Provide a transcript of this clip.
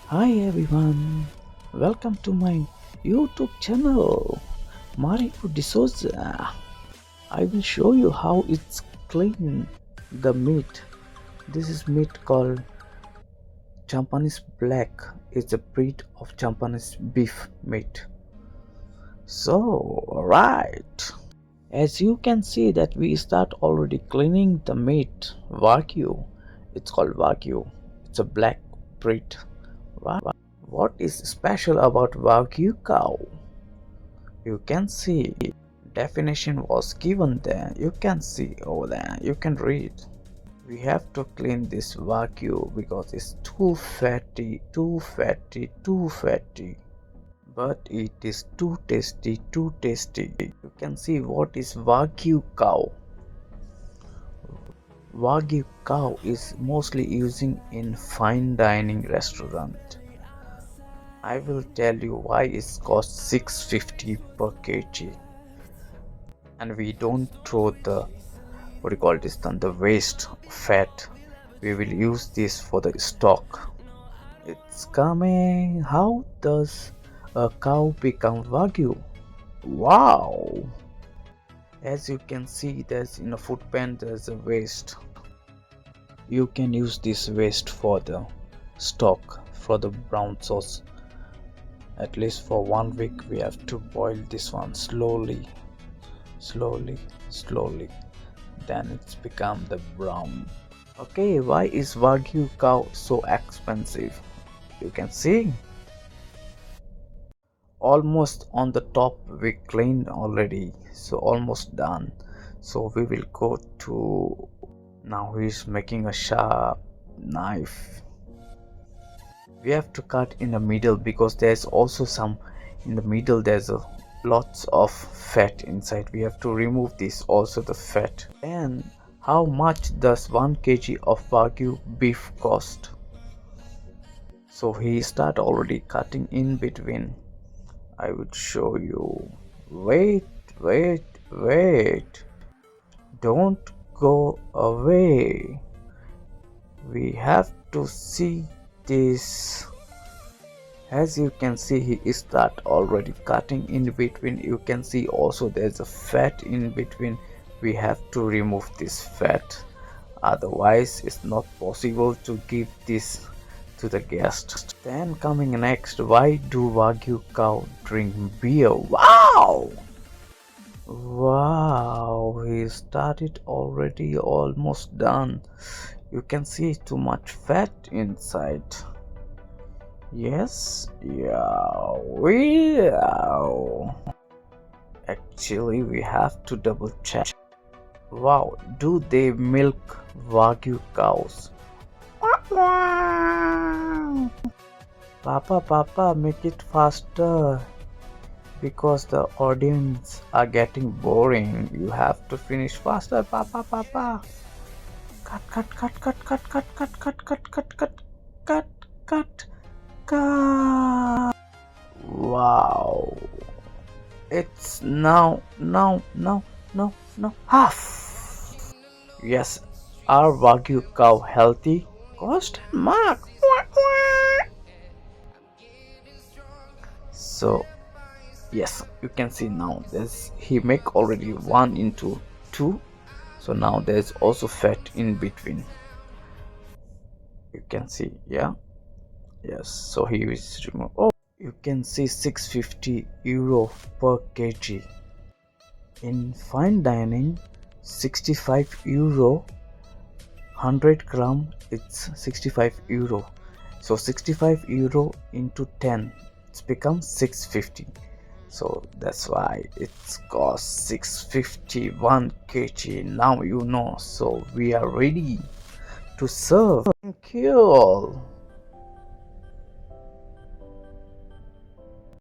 Hi everyone, welcome to my YouTube channel, Mario D'Souza. I will show you how it's clean the meat. This is meat called Japanese black. It's a breed of Japanese beef meat. So, alright. As you can see that we start already cleaning the meat, Wagyu. It's called Wagyu. It's a black breed. What is special about Wagyu cow? You can see definition was given there. You can see over there. You can read. We have to clean this Wagyu because it's too fatty, too fatty, too fatty. But it is too tasty, too tasty. You can see what is Wagyu cow. Wagyu cow is mostly using in fine dining restaurant. I will tell you why it's cost 650 per kg, and we don't throw the what do you call this the waste fat. We will use this for the stock. It's coming. How does a cow become Wagyu? Wow! As you can see, there's in a food pan there's a waste. You can use this waste for the stock, for the brown sauce. At least for 1 week we have to boil this one slowly, then it's become the brown. Okay, why is Wagyu cow so expensive? You can see almost on the top we cleaned already, so almost done. So we will go to, now he's making a sharp knife. We have to cut in the middle because there's also some in the middle, there's lots of fat inside. We have to remove this also, the fat. And how much does 1 kg of Wagyu beef cost? So he start already cutting in between. I would show you. Wait, don't go away. We have to see this. As you can see, he start already cutting in between. You can see also there's a fat in between. We have to remove this fat, otherwise it's not possible to give this to the guest. Then coming next, why do Wagyu cow drink beer? Wow, he started already, almost done. You can see too much fat inside. Yes, yeah, actually we have to double check. Wow, do they milk Wagyu cows? Papa, make it faster because the audience are getting boring. You have to finish faster, Papa. Cut. Wow. It's now, half. Yes, are Wagyu cow healthy? Question mark. So, yes, you can see now there's, he make already 1 into 2. So now there's also fat in between. You can see, yeah. Yes, so he is removed. Oh, you can see 650 euro per kg. In fine dining, 65 euro, 100 gram, it's 65 euro. So 65 euro into 10, it's become 650. So that's why it's cost 651 kg. Now you know. So we are ready to serve. Thank you all.